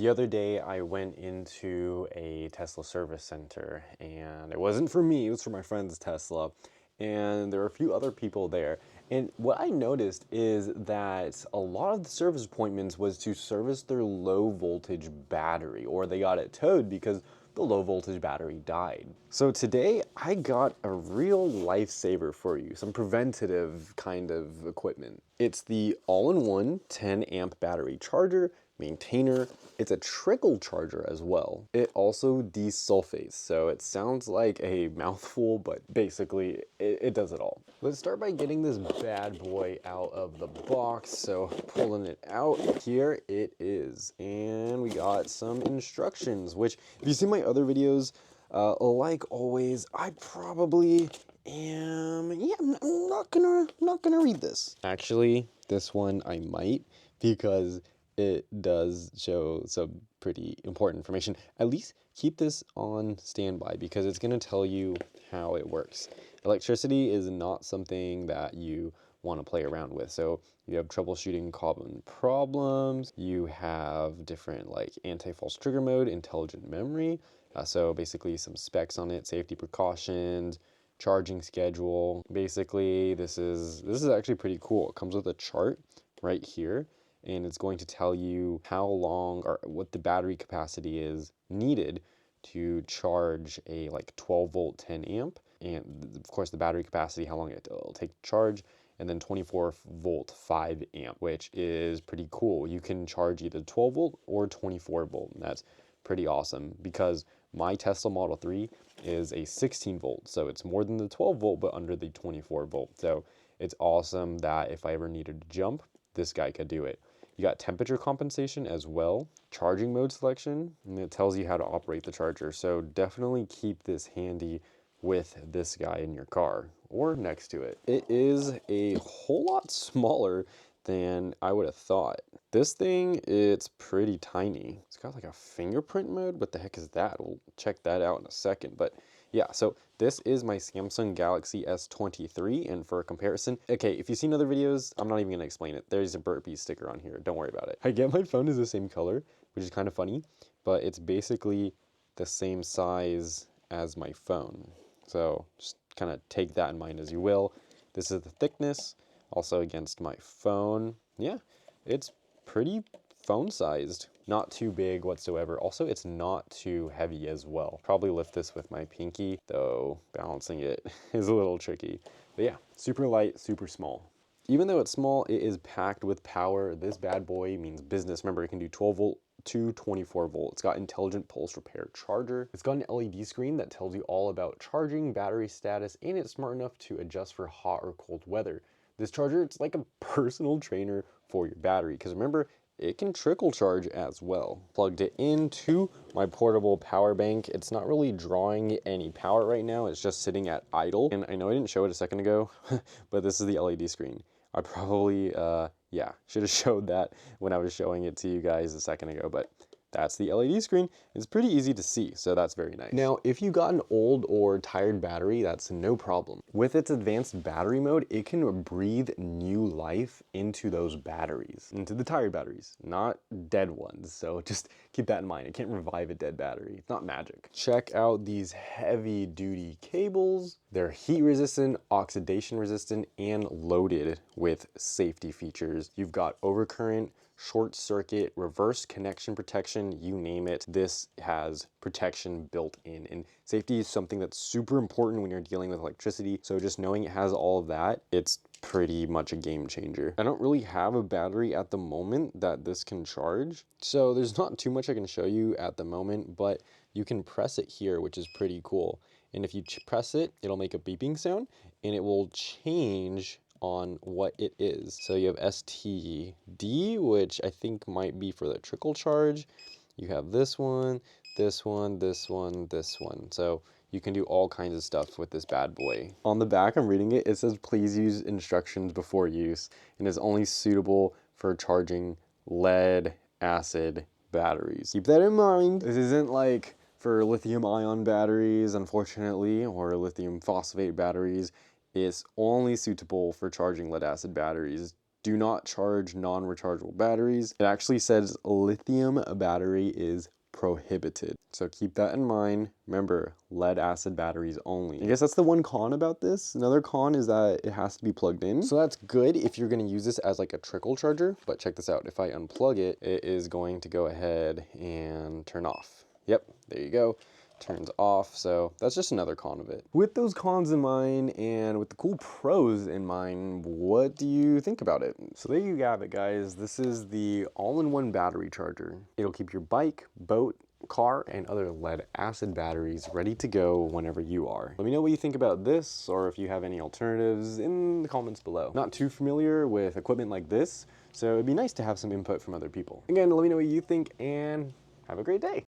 The other day I went into a Tesla service center and it wasn't for me, it was for my friend's Tesla. And there were a few other people there. And what I noticed is that a lot of the service appointments was to service their low voltage battery, or they got it towed because the low voltage battery died. So today I got a real lifesaver for you, some preventative kind of equipment. It's the all-in-one 10 amp battery charger, maintainer. It's a trickle charger as well. It also desulfates, so it sounds like a mouthful, but basically it does it all. Let's start by getting this bad boy out of the box. So pulling it out, here it is. And we got some instructions, which if you see my other videos, like always, I probably am, yeah, I'm not gonna read this. Actually, this one I might, because it does show some pretty important information. At least keep this on standby because it's going to tell you how it works. Electricity is not something that you want to play around with. So you have troubleshooting common problems, you have different like anti-false trigger mode, intelligent memory. So basically some specs on it, safety precautions, charging schedule. Basically, this is actually pretty cool. It comes with a chart right here, and it's going to tell you how long or what the battery capacity is needed to charge a like 12 volt 10 amp, and of course the battery capacity, how long it'll take to charge, and then 24 volt 5 amp, which is pretty cool. You can charge either 12 volt or 24 volt, and that's pretty awesome because my Tesla Model 3 is a 16 volt, so it's more than the 12 volt but under the 24 volt. So it's awesome that if I ever needed to jump, this guy could do it. You got temperature compensation as well, charging mode selection, and it tells you how to operate the charger. So definitely keep this handy with this guy in your car or next to it. It is a whole lot smaller than I would have thought. This thing, it's pretty tiny. It's got like a fingerprint mode. What the heck is that? We'll check that out in a second. But yeah, so this is my Samsung Galaxy S23, and for a comparison, okay, if you've seen other videos, I'm not even gonna explain it. There's a burpee sticker on here, don't worry about it. I get my phone is the same color, which is kind of funny, but it's basically the same size as my phone. So just kind of take that in mind as you will. This is the thickness, also against my phone. Yeah, it's pretty phone sized, not too big whatsoever. Also, it's not too heavy as well. Probably lift this with my pinky, though balancing it is a little tricky. But yeah, super light, super small. Even though it's small, it is packed with power. This bad boy means business. Remember, it can do 12 volt to 24 volt. It's got intelligent pulse repair charger. It's got an LED screen that tells you all about charging, battery status, and it's smart enough to adjust for hot or cold weather. This charger, it's like a personal trainer for your battery, because remember, it can trickle charge as well. Plugged it into my portable power bank. It's not really drawing any power right now. It's just sitting at idle. And I know I didn't show it a second ago, but this is the LED screen. I probably, yeah, should have showed that when I was showing it to you guys a second ago, but that's the LED screen. It's pretty easy to see, so that's very nice. Now, if you got an old or tired battery, that's no problem. With its advanced battery mode, it can breathe new life into those batteries, into the tired batteries, not dead ones. So just keep that in mind. It can't revive a dead battery. It's not magic. Check out these heavy duty cables. They're heat resistant, oxidation resistant, and loaded with safety features. You've got overcurrent, short circuit, reverse connection protection, you name it. This has protection built in, and safety is something that's super important when you're dealing with electricity. So just knowing it has all of that, it's pretty much a game changer. I don't really have a battery at the moment that this can charge, so there's not too much I can show you at the moment, but you can press it here, which is pretty cool. And if you press it, it'll make a beeping sound and it will change on what it is. So you have STD, which I think might be for the trickle charge. You have this one, this one, this one, this one. So you can do all kinds of stuff with this bad boy. On the back, I'm reading it, it says please use instructions before use and is only suitable for charging lead acid batteries. Keep that in mind. This isn't like for lithium ion batteries, unfortunately, or lithium phosphate batteries. It's only suitable for charging lead acid batteries. do not charge non-rechargeable batteries. It actually says lithium battery is prohibited. So keep that in mind. Remember, lead acid batteries only. I guess that's the one con about this. Another con is that it has to be plugged in. So that's good if you're gonna use this as like a trickle charger, but check this out. If I unplug it, it is going to go ahead and turn off. Yep, there you go. Turns off, so that's just another con of it. With those cons in mind and with the cool pros in mind, what do you think about it? So there you have it, guys. This is the all-in-one battery charger. It'll keep your bike, boat, car, and other lead acid batteries ready to go whenever you are. Let me know what you think about this, or if you have any alternatives in the comments below. Not too familiar with equipment like this, so it'd be nice to have some input from other people. Again, let me know what you think, and have a great day.